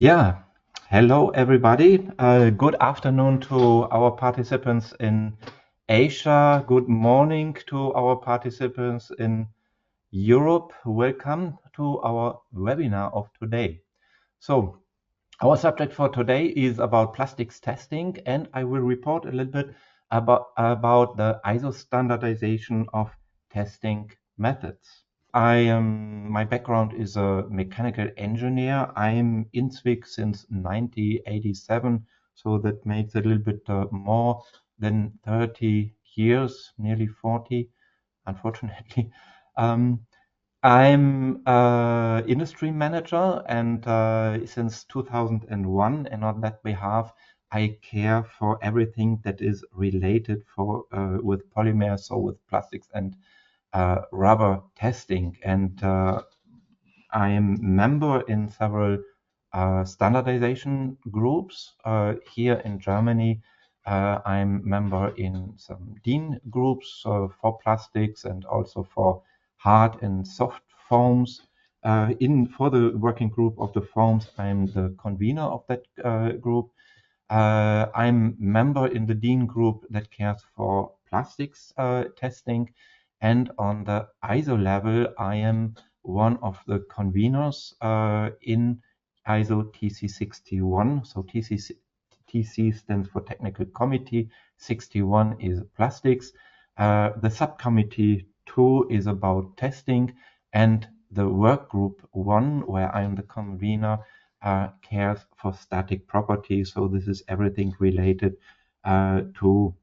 Yeah, hello everybody. Good afternoon to our participants in Asia. Good morning to our participants in Europe. Welcome to our webinar of today. So, our subject for today is about plastics testing, and I will report a little bit about the ISO standardization of testing methods. My background is a mechanical engineer. I'm in SWIC since 1987, so that makes a little bit more than 30 years, nearly 40, unfortunately. Um, I'm industry manager, and since 2001, and on that behalf, I care for everything that is related with polymers, so with plastics and rubber testing. And I am member in several standardization groups here in Germany. I'm member in some DIN groups for plastics and also for hard and soft foams. For the working group of the foams, I'm the convener of that group. I'm member in the DIN group that cares for plastics testing, and on the ISO level, I am one of the conveners in ISO TC61. So TC stands for Technical Committee, 61 is plastics. The subcommittee 2 is about testing, and the work group 1, where I'm the convener, cares for static properties. So this is everything related to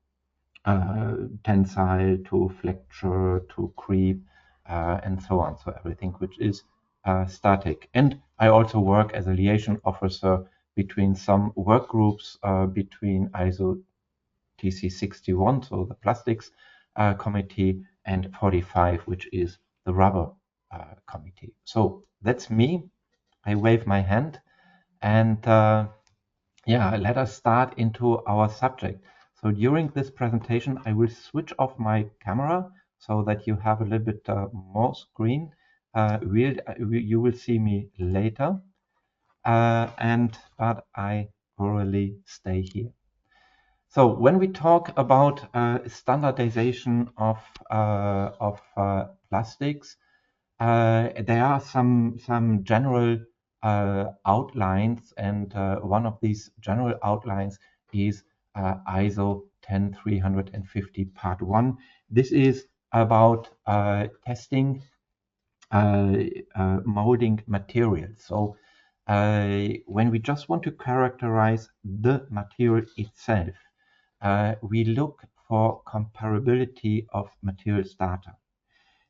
tensile, to flexure, to creep, and so on. So everything which is static. And I also work as a liaison officer between some work groups between ISO TC61, so the plastics committee, and 45, which is the rubber committee. So that's me. I wave my hand, and yeah, let us start into our subject. So during this presentation, I will switch off my camera so that you have a little bit more screen. You will see me later, but I really stay here. So when we talk about standardization of plastics, there are some general outlines, and one of these general outlines is ISO 10350 Part 1. This is about testing molding materials. So when we just want to characterize the material itself, we look for comparability of materials data.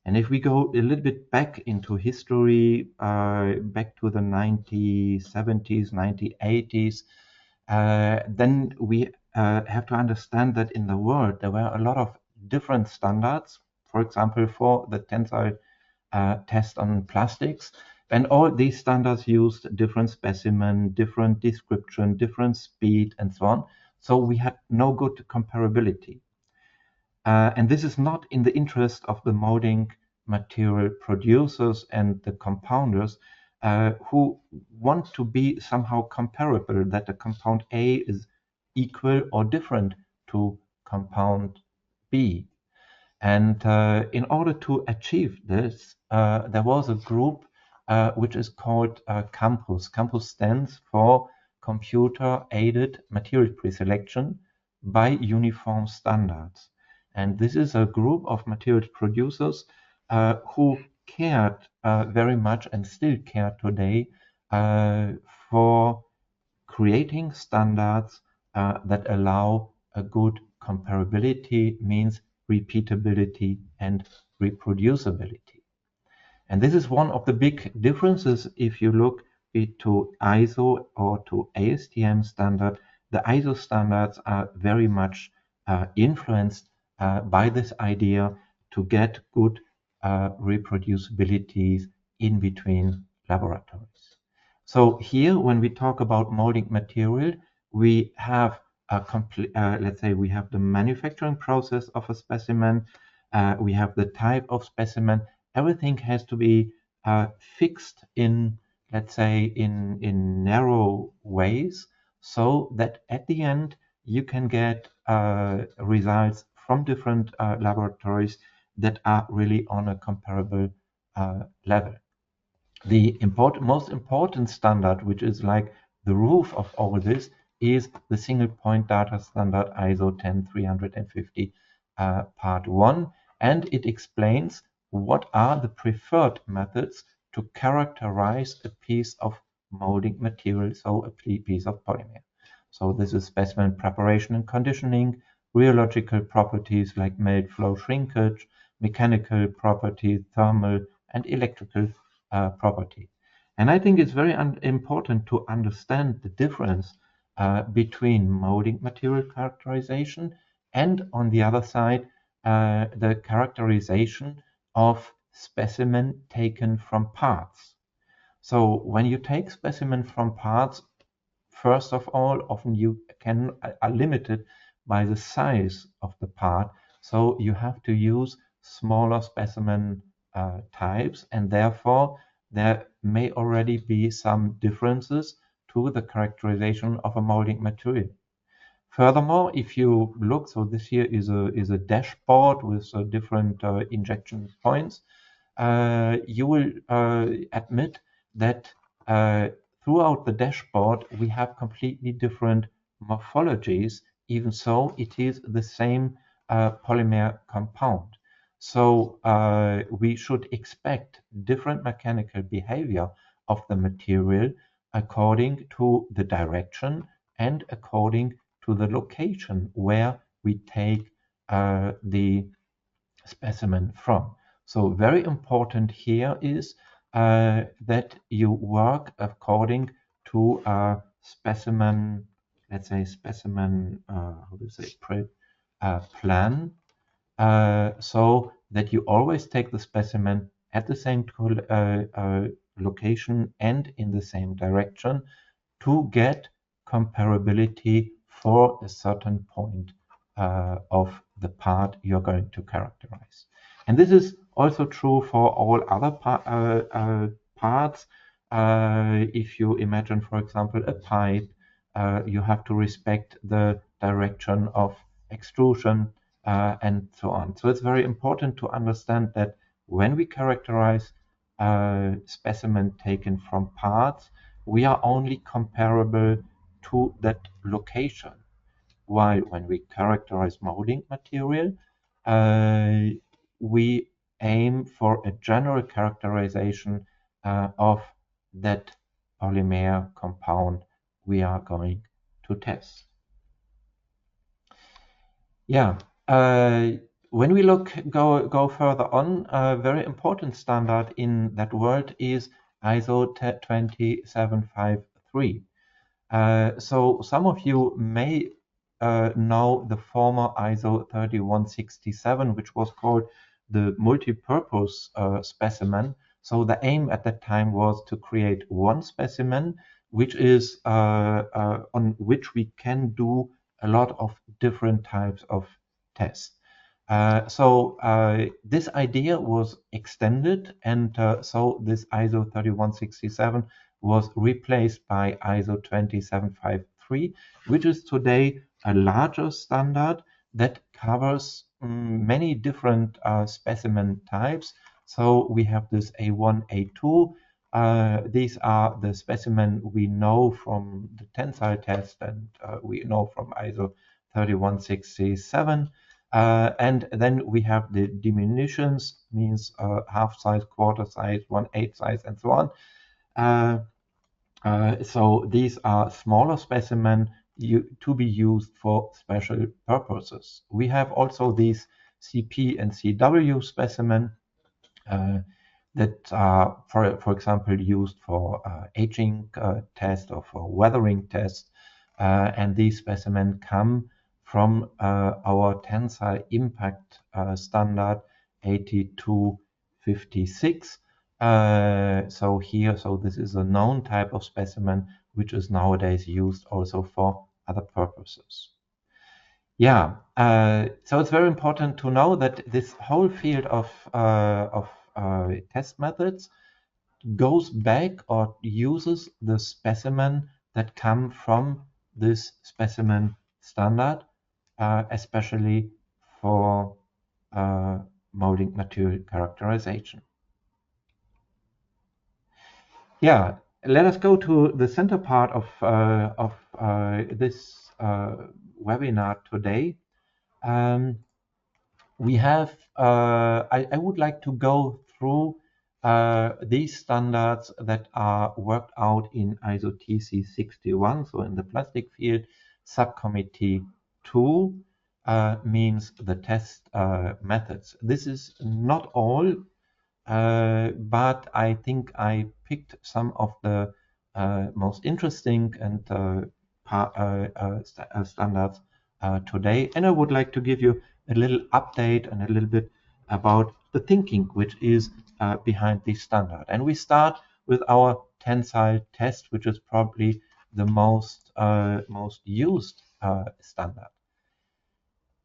And if we go a little bit back into history, back to the 1970s, 1980s, then we have to understand that in the world there were a lot of different standards, for example, for the tensile test on plastics. And all these standards used different specimen, different description, different speed, and so on. So we had no good comparability. And this is not in the interest of the molding material producers and the compounders who want to be somehow comparable, that the compound A is equal or different to compound B. And in order to achieve this, there was a group which is called CAMPUS. CAMPUS stands for Computer-Aided Material Preselection by Uniform Standards. And this is a group of material producers who cared very much and still care today for creating standards that allow a good comparability, means repeatability and reproducibility. And this is one of the big differences if you look to ISO or to ASTM standard. The ISO standards are very much influenced by this idea to get good reproducibilities in between laboratories. So here, when we talk about molding material, we have a complete, let's say we have the manufacturing process of a specimen, we have the type of specimen. Everything has to be fixed in let's say, in narrow ways, so that at the end you can get results from different laboratories that are really on a comparable level. The most important standard, which is like the roof of all this, is the single point data standard ISO 10350 part 1, and it explains what are the preferred methods to characterize a piece of molding material, so a piece of polymer. So this is specimen preparation and conditioning, rheological properties like melt flow shrinkage, mechanical properties, thermal and electrical property. And I think it's very important to understand the difference between molding material characterization and, on the other side, the characterization of specimen taken from parts. So when you take specimen from parts, first of all, often you are limited by the size of the part, so you have to use smaller specimen types, and therefore there may already be some differences to the characterization of a molding material. Furthermore, if you look, so this here is a dashboard with different injection points. You will admit that throughout the dashboard we have completely different morphologies, even so it is the same polymer compound. So we should expect different mechanical behavior of the material according to the direction and according to the location where we take the specimen from. So very important here is that you work according to a specimen, let's say specimen, how do you say, plan, so that you always take the specimen at the same location and in the same direction to get comparability for a certain point of the part you're going to characterize. And this is also true for all other parts. If you imagine, for example, a pipe, you have to respect the direction of extrusion and so on. So it's very important to understand that when we characterize specimen taken from parts, we are only comparable to that location. While when we characterize molding material, uh, we aim for a general characterization of that polymer compound we are going to test. Yeah. When we go further on, a very important standard in that world is ISO 27753. So some of you may know the former ISO 3167, which was called the multi-purpose specimen. So the aim at that time was to create one specimen, which is on which we can do a lot of different types of tests. So this idea was extended, and so this ISO 3167 was replaced by ISO 27753, which is today a larger standard that covers many different specimen types. So we have this A1, A2. These are the specimen we know from the tensile test, and we know from ISO 3167. And then we have the diminutions, means half size, quarter size, 1/8 size, and so on. So these are smaller specimen to be used for special purposes. We have also these CP and CW specimen that are, for example, used for aging test or for weathering test. And these specimen come from our tensile impact standard 8256. So this is a known type of specimen which is nowadays used also for other purposes. Yeah, so it's very important to know that this whole field of test methods goes back or uses the specimen that come from this specimen standard, especially for molding material characterization. Yeah, let us go to the center part of this webinar today. We have, I would like to go through these standards that are worked out in ISO TC61, so in the plastic field. Subcommittee 2 means the test methods. This is not all, but I think I picked some of the most interesting and standards today, and I would like to give you a little update and a little bit about the thinking which is behind this standard. And we start with our tensile test, which is probably the most used standard.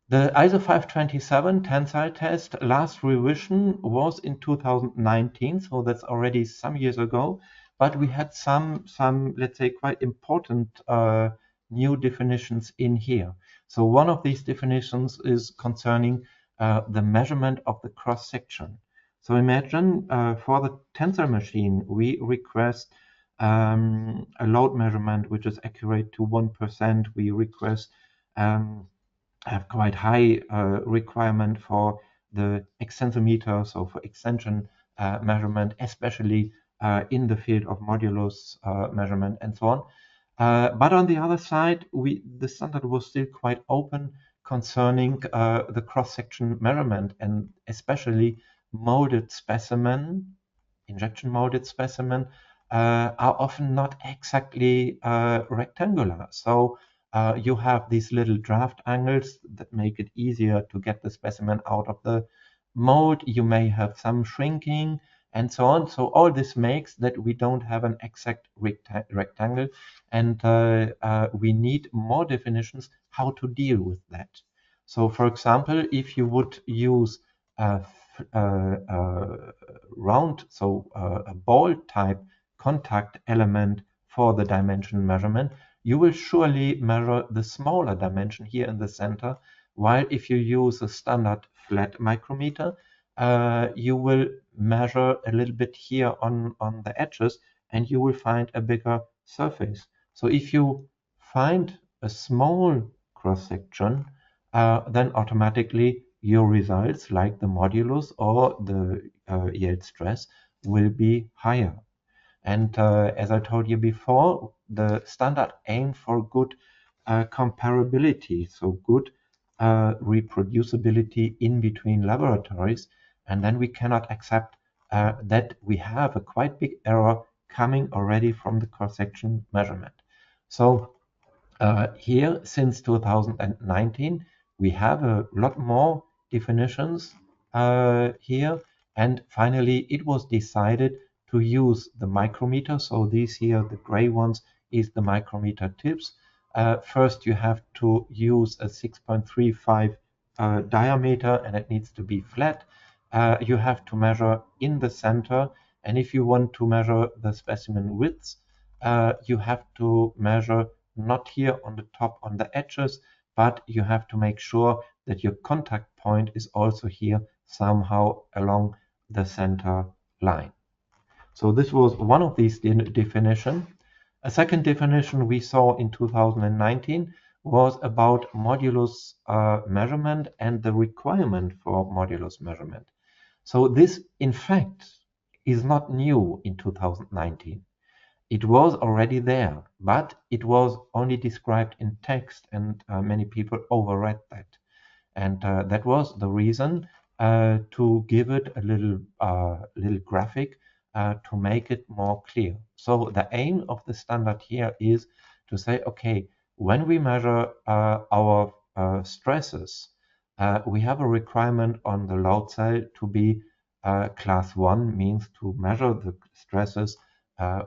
The ISO 527 tensile test last revision was in 2019, so that's already some years ago. But we had some let's say, quite important new definitions in here. So one of these definitions is concerning the measurement of the cross section. So imagine for the tensile machine, we request a load measurement which is accurate to 1%. We request have quite high requirement for the extensometer, so for extension measurement, especially in the field of modulus measurement and so on. But on the other side, the standard was still quite open concerning the cross-section measurement, and especially molded specimen, injection molded specimen, are often not exactly rectangular. So you have these little draft angles that make it easier to get the specimen out of the mold. You may have some shrinking and so on. So all this makes that we don't have an exact rectangle, and we need more definitions how to deal with that. So for example, if you would use a round, so a ball type contact element for the dimension measurement, you will surely measure the smaller dimension here in the center, while if you use a standard flat micrometer, you will measure a little bit here on the edges, and you will find a bigger surface. So if you find a small cross-section, then automatically your results, like the modulus or the yield stress, will be higher. And as I told you before, the standard aimed for good comparability, so good reproducibility in between laboratories. And then we cannot accept that we have a quite big error coming already from the cross-section measurement. So here, since 2019, we have a lot more definitions here. And finally, it was decided to use the micrometer. So these here, the gray ones, is the micrometer tips. First, you have to use a 6.35 diameter, and it needs to be flat. You have to measure in the center. And if you want to measure the specimen width, you have to measure not here on the top on the edges, but you have to make sure that your contact point is also here somehow along the center line. So this was one of these definitions. A second definition we saw in 2019 was about modulus measurement and the requirement for modulus measurement. So this, in fact, is not new in 2019. It was already there, but it was only described in text, and many people overread that. And that was the reason to give it a little graphic to make it more clear. So the aim of the standard here is to say, okay, when we measure our stresses, we have a requirement on the load cell to be class 1, means to measure the stresses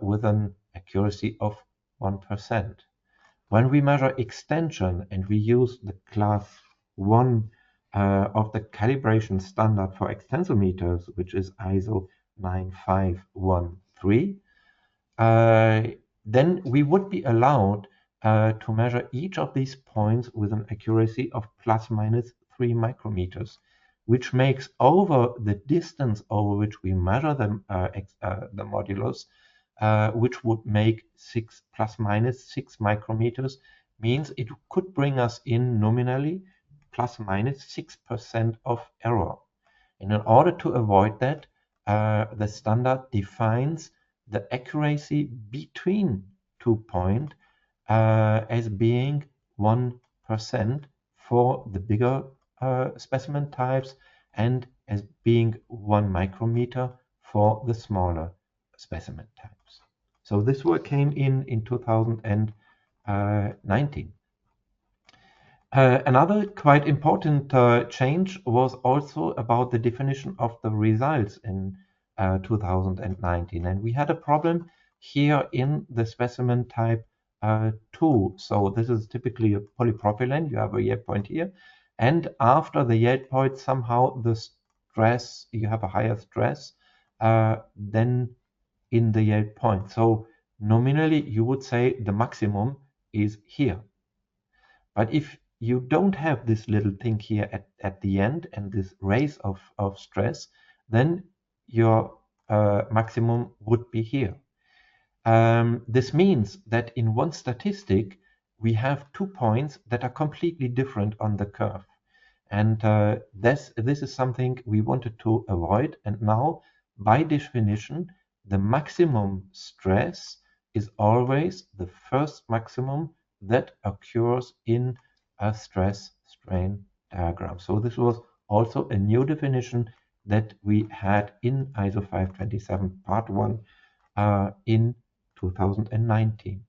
with an accuracy of 1%. When we measure extension and we use the class 1 of the calibration standard for extensometers, which is ISO 9513, 3, then we would be allowed to measure each of these points with an accuracy of plus minus 3 micrometers, which makes over the distance over which we measure the modulus, which would make 6 plus minus 6 micrometers, means it could bring us in nominally plus minus 6% of error. And in order to avoid that, the standard defines the accuracy between 2 points as being 1% for the bigger specimen types and as being 1 micrometer for the smaller specimen types. So this work came in 2019. Another quite important change was also about the definition of the results in 2019. And we had a problem here in the specimen type 2. So this is typically a polypropylene. You have a yield point here. And after the yield point, somehow the stress, you have a higher stress than in the yield point. So nominally, you would say the maximum is here. But if you don't have this little thing here at the end and this raise of stress, then your maximum would be here. This means that in one statistic, we have 2 points that are completely different on the curve. And this is something we wanted to avoid. And now, by definition, the maximum stress is always the first maximum that occurs in a stress-strain diagram. So this was also a new definition that we had in ISO 527 Part 1 in 2019.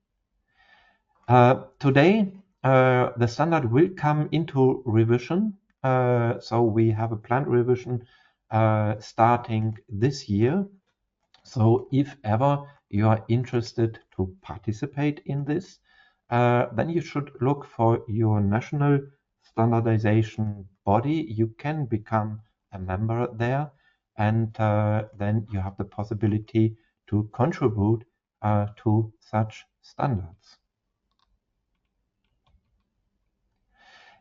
Today, the standard will come into revision. So we have a planned revision starting this year. So if ever you are interested to participate in this, then you should look for your national standardization body. You can become a member there, and then you have the possibility to contribute to such standards.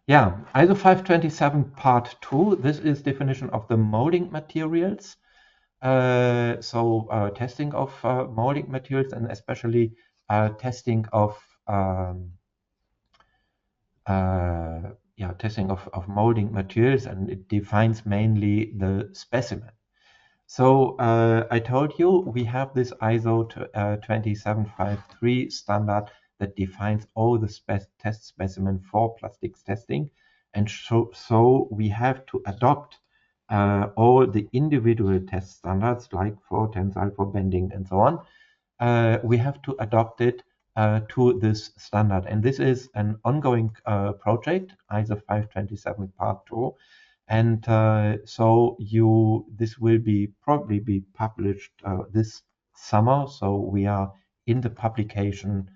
Yeah, ISO 527 Part 2, this is definition of the molding materials. Testing of molding materials and especially testing of molding materials, and it defines mainly the specimen. So I told you we have this ISO 2753 standard that defines all the test specimen for plastics testing, and so we have to adopt all the individual test standards, like for tensile, for bending, and so on. We have to adopt it to this standard, and this is an ongoing project, ISO 527 Part 2, and this will probably be published this summer. So we are in the publication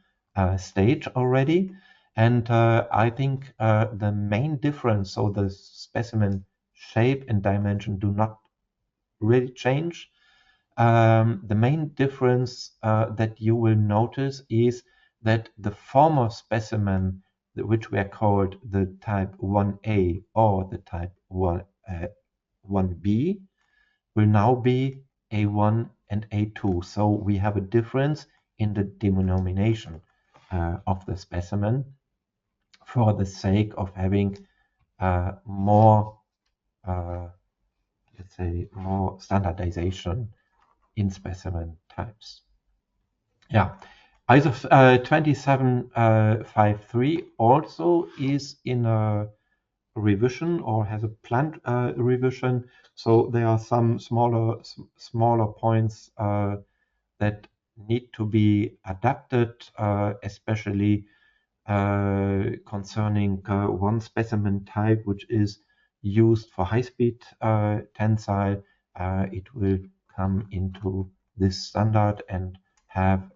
stage already, and I think the main difference, so the specimen shape and dimension do not really change. The main difference that you will notice is that the former specimen, which were called the type 1A or the type 1B, will now be A1 and A2. So we have a difference in the denomination of the specimen for the sake of having more, let's say, more standardization in specimen types. Yeah, ISO 2753 also is in a revision or has a planned revision. So there are some smaller points that need to be adapted, especially concerning one specimen type which is used for high-speed tensile. It will come into this standard and have,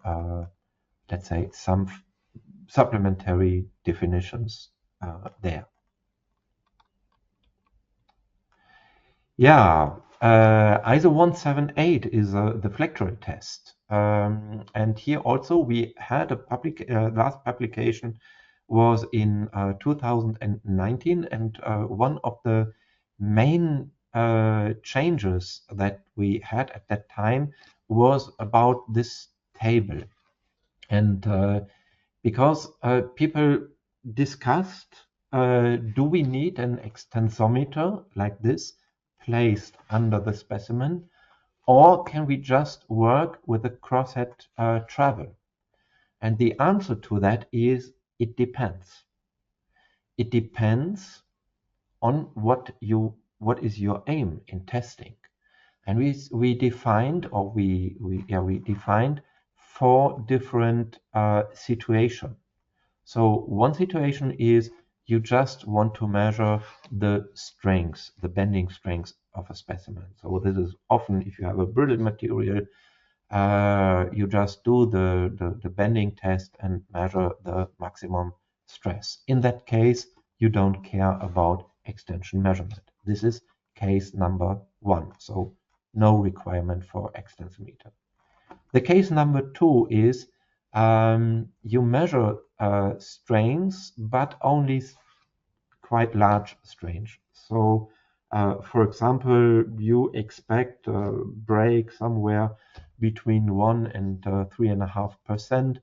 let's say, some supplementary definitions there. Yeah, ISO 178 is the flexural test. And here also we had a last publication was in 2019, and one of the main changes that we had at that time was about this table. And because people discussed, do we need an extensometer like this placed under the specimen, or can we just work with a crosshead travel? And the answer to that is it depends. It depends on what is your aim in testing. And we defined, or we defined 4 different situations. So one situation is you just want to measure the strength, the bending strength of a specimen. So this is often, if you have a brittle material, you just do the bending test and measure the maximum stress. In that case, you don't care about extension measurement. This is case number 1. So no requirement for extensometer. The case number 2 is you measure strains, but only quite large strains. So, for example, you expect a break somewhere between 1 and 3.5%.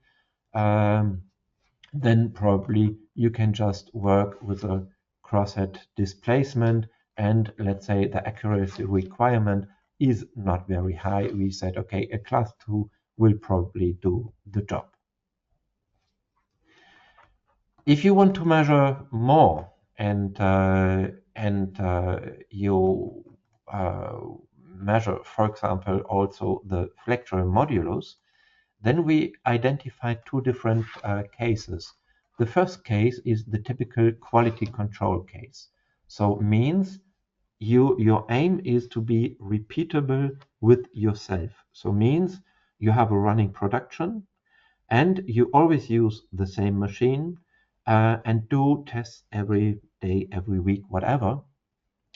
Then probably you can just work with a crosshead displacement, and let's say the accuracy requirement is not very high. We said, okay, a class 2 will probably do the job. If you want to measure more and you measure, for example, also the flexural modulus, then we identified 2 different cases. The first case is the typical quality control case. So means your aim is to be repeatable with yourself. So means you have a running production and you always use the same machine and do tests every day, every week, whatever.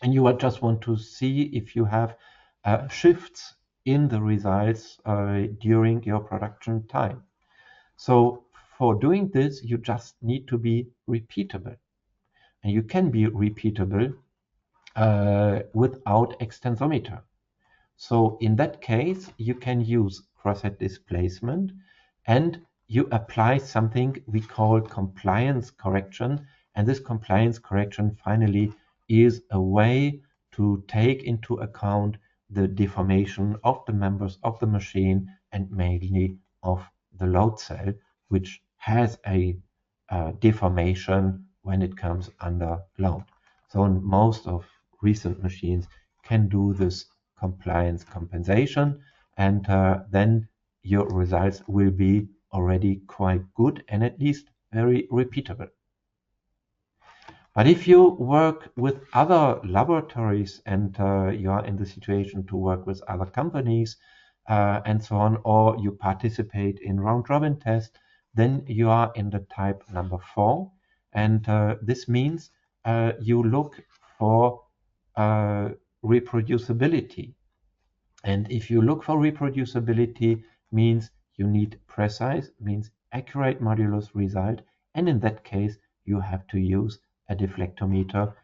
And you just want to see if you have shifts in the results during your production time. So for doing this, you just need to be repeatable. And you can be repeatable without extensometer. So in that case, you can use crosshead displacement and you apply something we call compliance correction. And this compliance correction finally is a way to take into account the deformation of the members of the machine and mainly of the load cell, which has a deformation when it comes under load. So most of recent machines can do this compliance compensation, and then your results will be already quite good and at least very repeatable. But if you work with other laboratories and you are in the situation to work with other companies and so on, or you participate in round-robin tests, then you are in the type number 4. And this means you look for reproducibility. And if you look for reproducibility, means you need precise, means accurate modulus result. And in that case, you have to use a deflectometer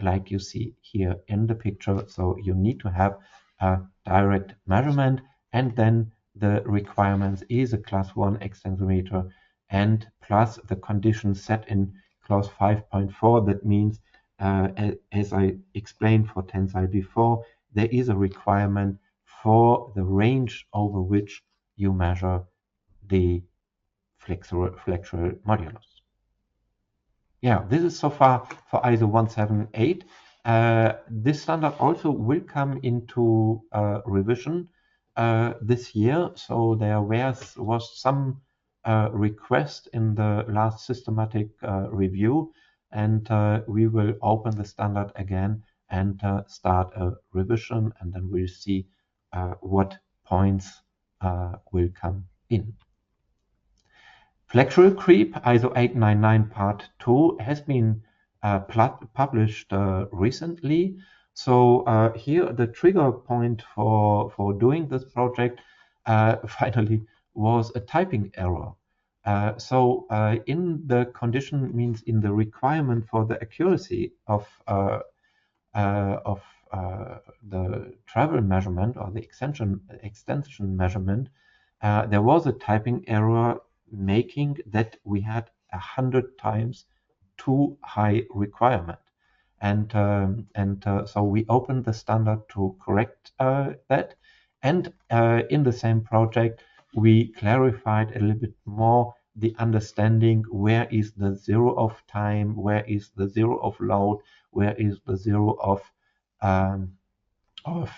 like you see here in the picture. So you need to have a direct measurement, and then the requirements is a class 1 extensometer and plus the conditions set in clause 5.4. That means, as I explained for tensile before, there is a requirement for the range over which you measure the flexural modulus. Yeah, this is so far for ISO 178. This standard also will come into revision this year. So there was some request in the last systematic review, and we will open the standard again and start a revision, and then we'll see what points will come in. Flexural creep, ISO 899 Part 2, has been published recently. So here the trigger point for doing this project finally was a typing error. In the condition means in the requirement for the accuracy of the travel measurement or the extension measurement, there was a typing error making that we had 100 times too high requirement. So we opened the standard to correct that. And in the same project, we clarified a little bit more the understanding where is the zero of time, where is the zero of load, where is the zero um, of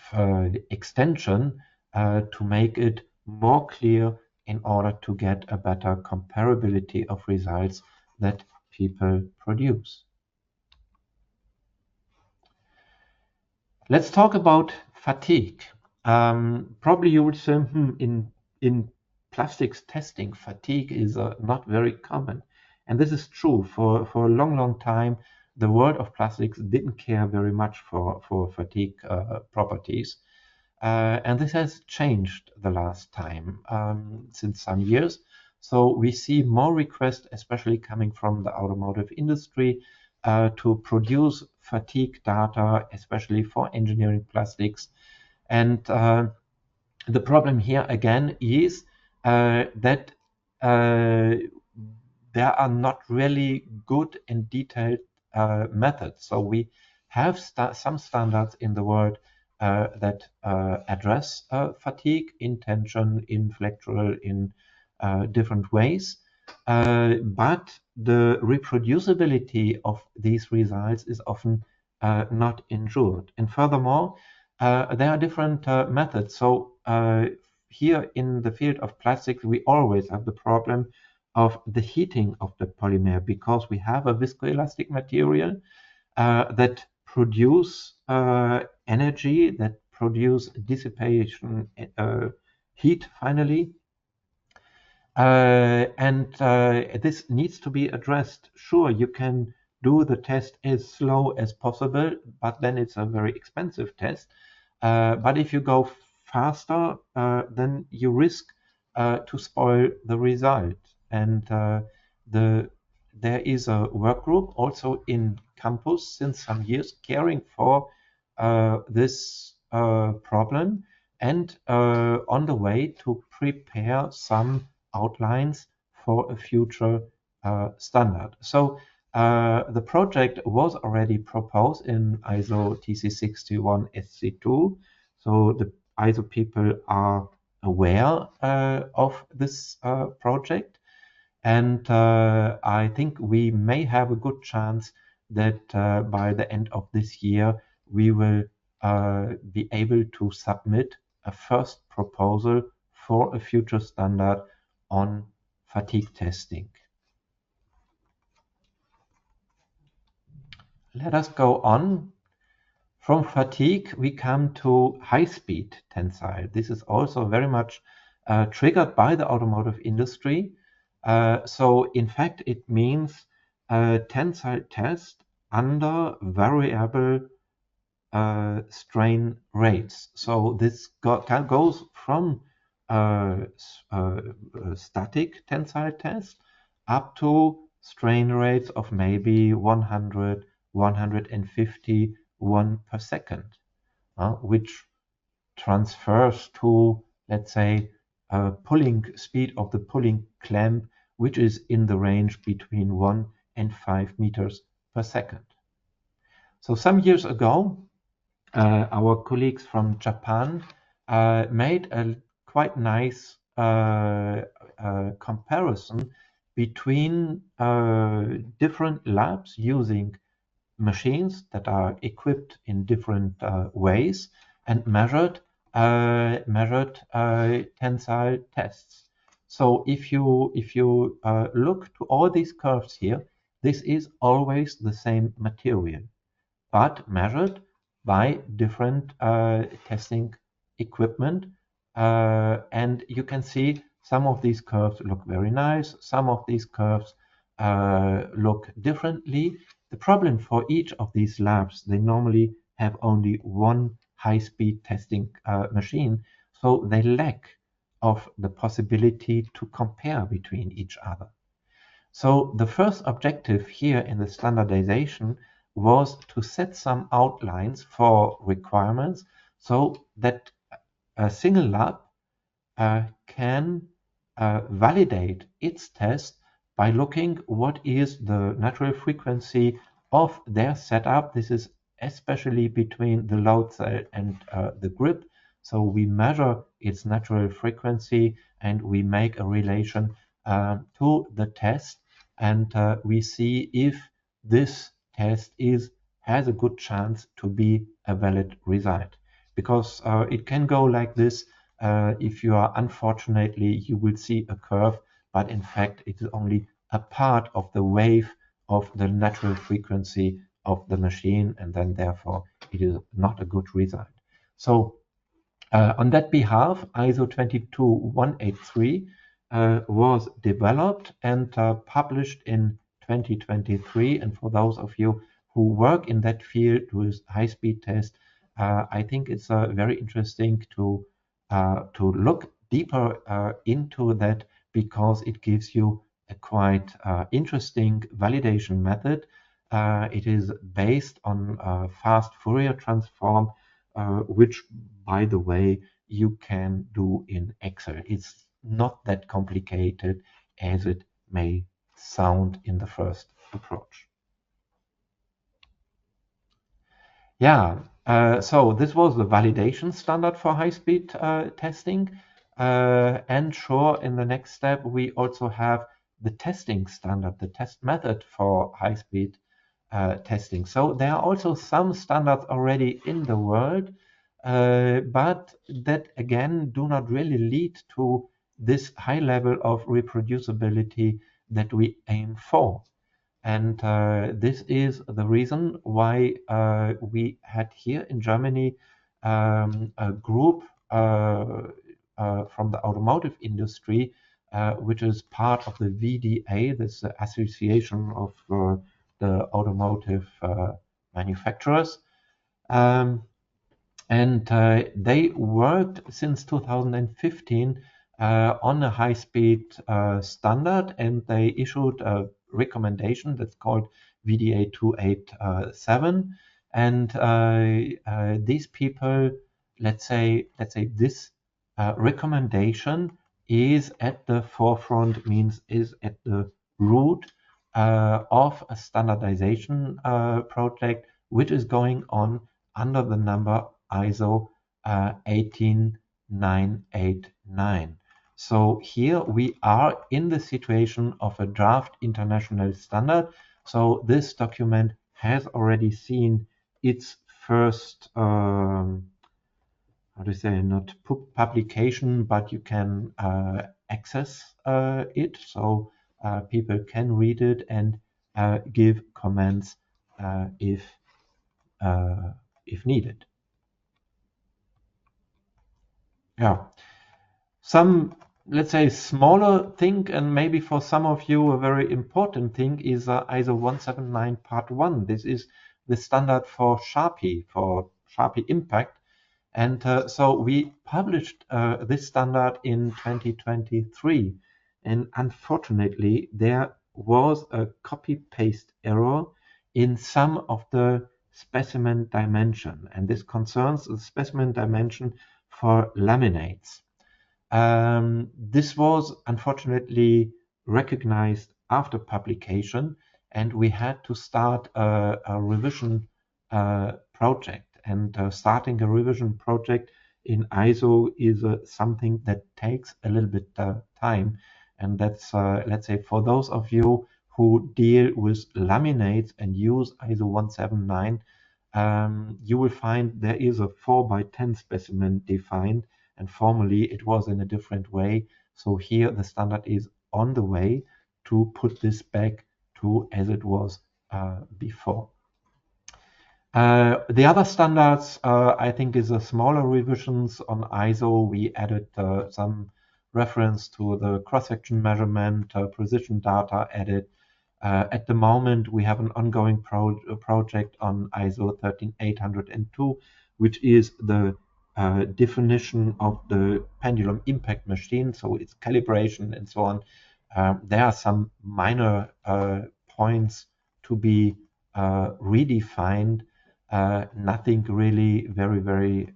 extension to make it more clear in order to get a better comparability of results that people produce. Let's talk about fatigue. Probably you would say, in plastics testing, fatigue is not very common. And this is true. For a long, long time, the world of plastics didn't care very much for fatigue properties. And this has changed the last time, since some years. So we see more requests, especially coming from the automotive industry, to produce fatigue data, especially for engineering plastics. And the problem here again is that there are not really good and detailed methods. So we have some standards in the world that address fatigue, in tension, in flexural, in different ways. But the reproducibility of these results is often not ensured. And furthermore, there are different methods. So here in the field of plastics, we always have the problem of the heating of the polymer, because we have a viscoelastic material that produce energy, that produce dissipation, heat finally. This needs to be addressed. Sure, you can do the test as slow as possible, but then it's a very expensive test. But if you go faster, then you risk to spoil the result. And there is a work group also in campus since some years caring for this problem, and on the way to prepare some outlines for a future standard. So the project was already proposed in ISO TC61 SC2. So the ISO people are aware of this project. And I think we may have a good chance that by the end of this year, we will be able to submit a first proposal for a future standard on fatigue testing. Let us go on. From fatigue, we come to high-speed tensile. This is also very much triggered by the automotive industry. So in fact, it means tensile test under variable strain rates. So this goes from static tensile test up to strain rates of maybe 100, 150 1 per second, which transfers to, let's say, pulling speed of the pulling clamp, which is in the range between 1 and 5 meters per second. So some years ago, our colleagues from Japan made a quite nice comparison between different labs using machines that are equipped in different ways and measured tensile tests. So if you look to all these curves here, this is always the same material, but measured by different testing equipment. And you can see some of these curves look very nice, some of these curves look differently. The problem for each of these labs, they normally have only one high-speed testing machine, so they lack of the possibility to compare between each other. So the first objective here in the standardization was to set some outlines for requirements so that a single lab can validate its test by looking what is the natural frequency of their setup. This is especially between the load cell and the grip. So we measure its natural frequency and we make a relation to the test, and we see if this test has a good chance to be a valid result. Because it can go like this. If you are unfortunately, you will see a curve, but in fact, it is only a part of the wave of the natural frequency of the machine, and then therefore it is not a good result. So on that behalf, ISO 22183 was developed and published in 2023. And for those of you who work in that field with high-speed test, I think it's very interesting to look deeper into that, because it gives you a quite interesting validation method. It is based on fast Fourier transform, which, by the way, you can do in Excel. It's not that complicated as it may sound in the first approach. Yeah, so this was the validation standard for high-speed testing. And sure, in the next step, we also have the testing standard, the test method for high-speed testing. So there are also some standards already in the world, but that again do not really lead to this high level of reproducibility that we aim for. And this is the reason why we had here in Germany a group from the automotive industry, which is part of the VDA, this Association of the Automotive Manufacturers. And they worked since 2015 on a high-speed standard, and they issued a recommendation that's called VDA 287. And these people, let's say this recommendation is at the forefront, means is at the root of a standardization project, which is going on under the number ISO 18989. So here we are in the situation of a draft international standard. So this document has already seen its first, how to say, not publication, but you can access it. So people can read it and give comments if needed. Yeah. Some, let's say, smaller thing, and maybe for some of you a very important thing, is ISO 179 Part 1. This is the standard for Sharpie impact. And so we published this standard in 2023. And unfortunately, there was a copy-paste error in some of the specimen dimension. And this concerns the specimen dimension for laminates. This was unfortunately recognized after publication, and we had to start a revision project. And starting a revision project in ISO is something that takes a little bit time. And that's, let's say, for those of you who deal with laminates and use ISO 179, you will find there is a 4x10 specimen defined, and formally it was in a different way. So here the standard is on the way to put this back to as it was before. The other standards, I think, is a smaller revisions on ISO. We added some reference to the cross-section measurement, precision data added, At the moment, we have an ongoing project on ISO 13802, which is the definition of the pendulum impact machine, so its calibration and so on. There are some minor points to be redefined, nothing really very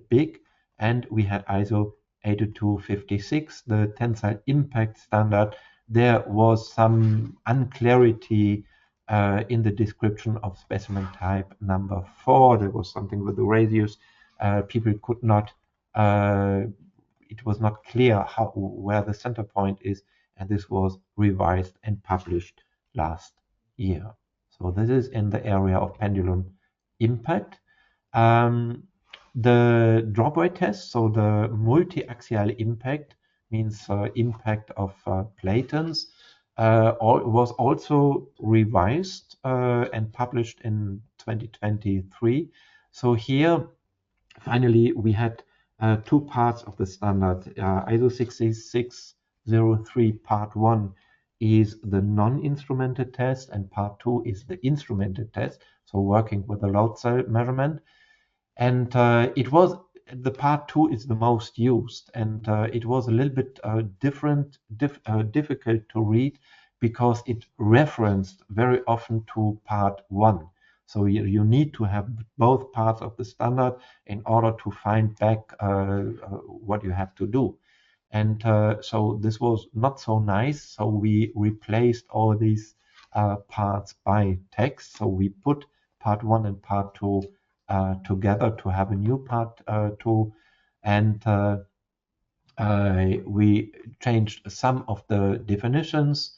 big. And we had ISO 8256, the tensile impact standard. There was some unclarity in the description of specimen type number 4. There was something with the radius. People could not, it was not clear where the center point is, and this was revised and published last year. So this is in the area of pendulum impact. The drop weight test, so the multi-axial impact, means impact of platons, was also revised and published in 2023. So here, finally, we had two parts of the standard. ISO 6603 Part 1 is the non-instrumented test, and Part 2 is the instrumented test, so working with the load cell measurement. And it was the Part 2 is the most used, and it was a little bit difficult to read because it referenced very often to Part 1. So you need to have both parts of the standard in order to find back what you have to do. And so this was not so nice. So we replaced all these parts by text. So we put Part 1 and Part 2 together to have a new Part 2. And we changed some of the definitions.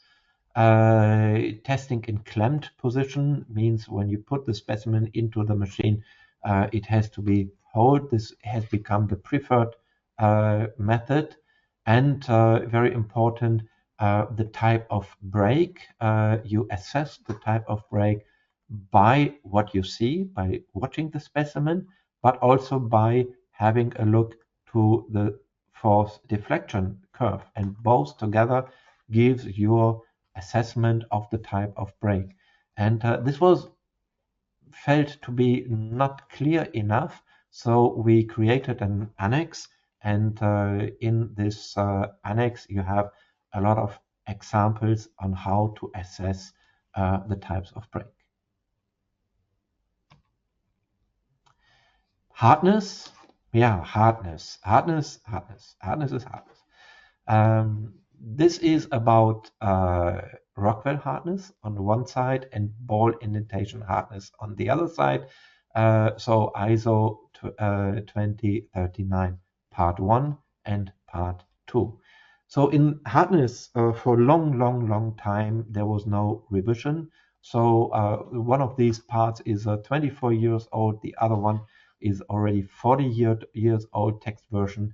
Testing in clamped position means when you put the specimen into the machine, it has to be held. This has become the preferred method. And very important, the type of brake. You assess the type of brake by what you see, by watching the specimen, but also by having a look to the force deflection curve. And both together gives your assessment of the type of brake. And this was felt to be not clear enough, so we created an annex, and in this annex you have a lot of examples on how to assess the types of brake. Hardness, yeah, hardness is hardness. This is about Rockwell hardness on the one side and ball indentation hardness on the other side. So ISO 2039 Part 1 and Part 2. So in hardness, for long time, there was no revision. So one of these parts is 24 years old. The other one is already 40 years old text version.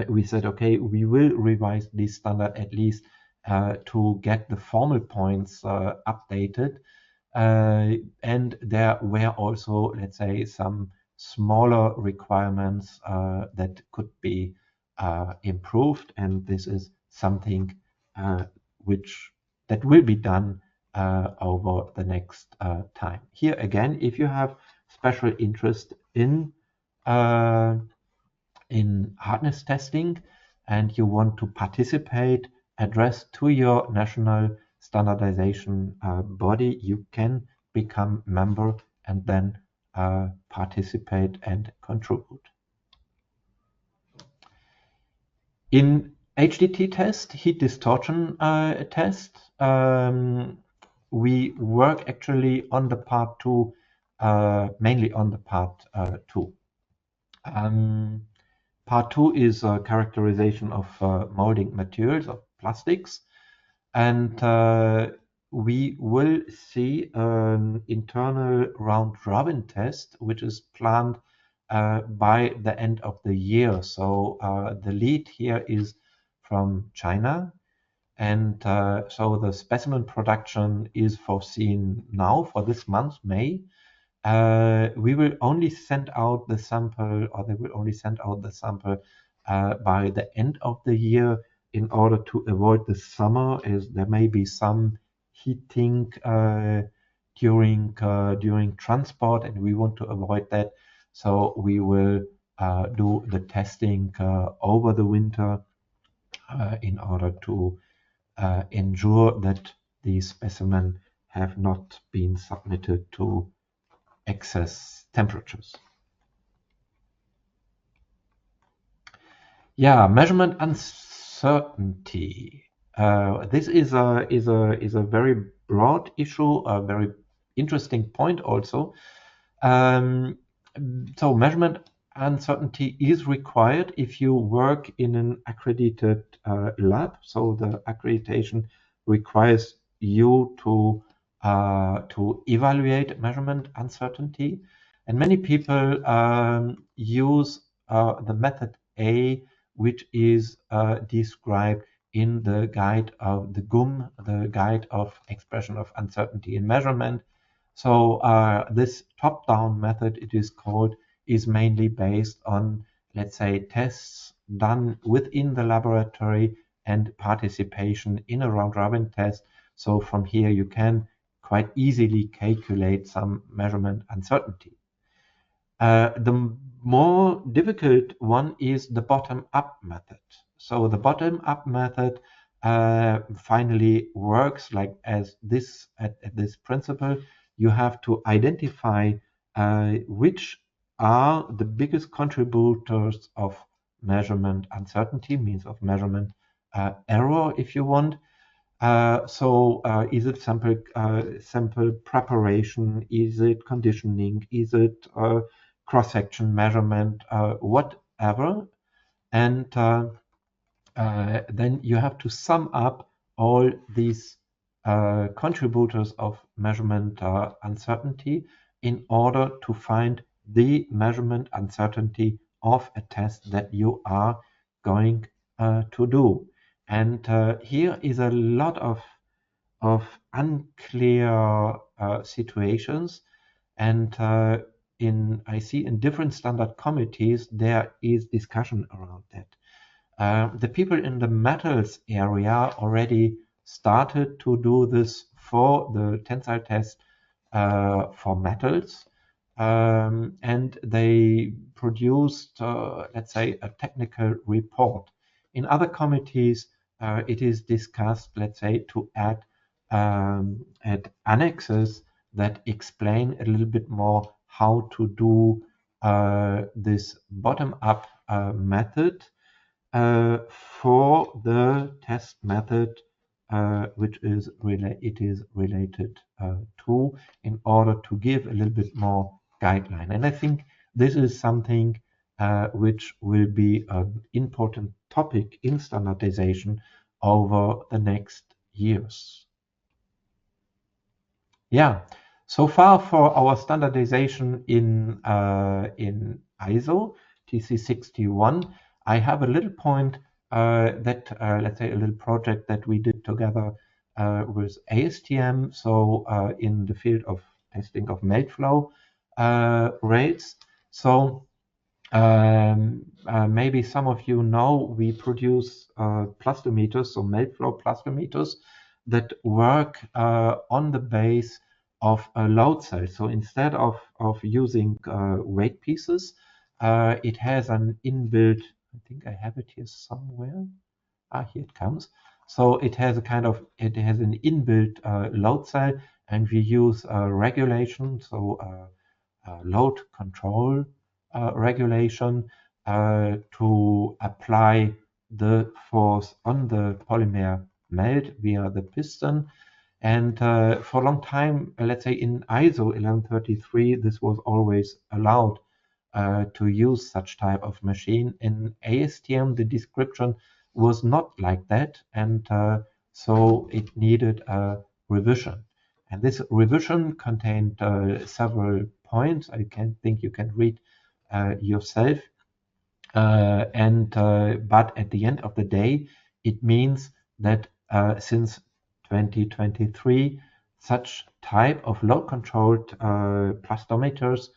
We said, okay, we will revise this standard at least to get the formal points updated. And there were also, let's say, some smaller requirements that could be improved. And this is something that will be done over the next time. Here again, if you have special interest in hardness testing and you want to participate, address to your national standardization body, you can become member and then participate and contribute. In HDT test, heat distortion test, we work actually on the Part 2, mainly on the Part 2. Part 2 is a characterization of molding materials, of plastics, and we will see an internal round-robin test, which is planned by the end of the year. So the lead here is from China, and so the specimen production is foreseen now for this month, May. We will only send out the sample, or they will only send out the sample by the end of the year. in order to avoid the summer, as there may be some heating during transport, and we want to avoid that. So we will do the testing over the winter in order to ensure that these specimens have not been submitted to excess temperatures. Yeah, measurement uncertainty. This is a very broad issue, a very interesting point also. So measurement uncertainty is required if you work in an accredited lab. So the accreditation requires you to evaluate measurement uncertainty, and many people use the method A, which is described in the guide of the GUM, the guide of expression of uncertainty in measurement. So this top-down method, it is called, is mainly based on, let's say, tests done within the laboratory and participation in a round-robin test. So from here you can quite easily calculate some measurement uncertainty. The more difficult one is the bottom-up method. So the bottom-up method finally works like as this at this principle. You have to identify which are the biggest contributors of measurement uncertainty, means of measurement error, if you want. Is it sample preparation? Is it conditioning? Is it cross-section measurement? Whatever. And then you have to sum up all these contributors of measurement uncertainty in order to find the measurement uncertainty of a test that you are going to do. And here is a lot of unclear situations, and I see in different standard committees there is discussion around that. The people in the metals area already started to do this for the tensile test for metals, and they produced, let's say, a technical report. In other committees, it is discussed, let's say, to add annexes that explain a little bit more how to do this bottom-up method for the test method which is related to, in order to give a little bit more guideline. And I think this is something which will be an important topic in standardization over the next years. Yeah, so far for our standardization in ISO TC61, I have a little point that let's say a little project that we did together with ASTM. So in the field of testing of melt flow rates. So maybe some of you know we produce plastometers, so melt flow plastometers that work on the base of a load cell. So instead of using weight pieces, it has an inbuilt, I think I have it here somewhere. Here it comes. So it has an inbuilt load cell, and we use regulation, so load control regulation to apply the force on the polymer melt via the piston. And for a long time, let's say in ISO 1133, this was always allowed to use such type of machine. In ASTM, the description was not like that, and so it needed a revision. And this revision contained several points. I think you can read yourself. But at the end of the day, it means that since 2023, such type of load-controlled plastometers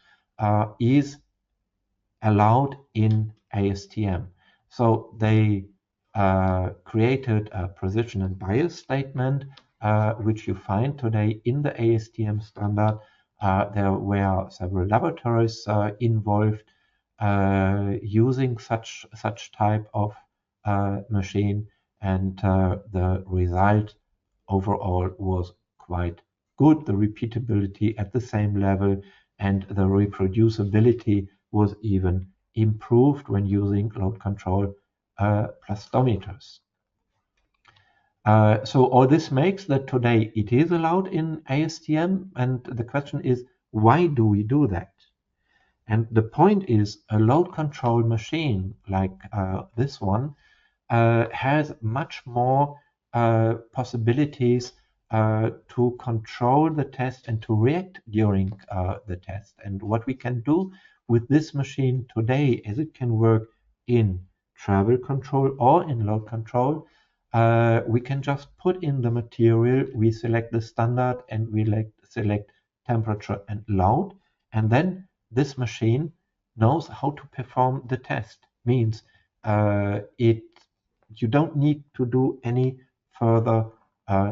is allowed in ASTM. So they created a precision and bias statement, which you find today in the ASTM standard. There were several laboratories involved using such type of machine, and the result overall was quite good. The repeatability at the same level and the reproducibility was even improved when using load control plastometers. So all this makes that today it is allowed in ASTM, and the question is, why do we do that? And the point is, a load control machine like this one has much more possibilities to control the test and to react during the test. And what we can do with this machine today is it can work in travel control or in load control. We can just put in the material, we select the standard, and we select temperature and load, and then this machine knows how to perform the test. Means you don't need to do any further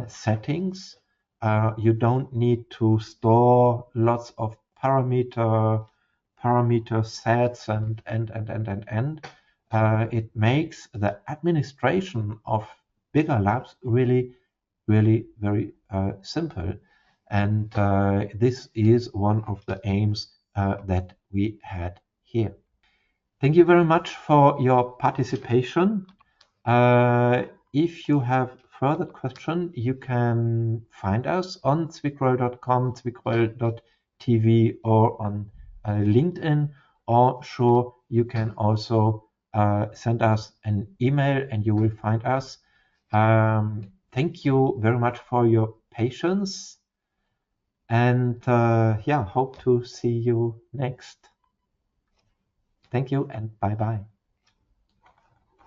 settings. You don't need to store lots of parameter sets and. It makes the administration of bigger labs really very simple. And this is one of the aims that we had here. Thank you very much for your participation. If you have further questions, you can find us on zwickroll.com, zwickroll.tv, or on LinkedIn, or sure, you can also send us an email and you will find us. Thank you very much for your patience, and yeah, hope to see you next. Thank you and bye bye.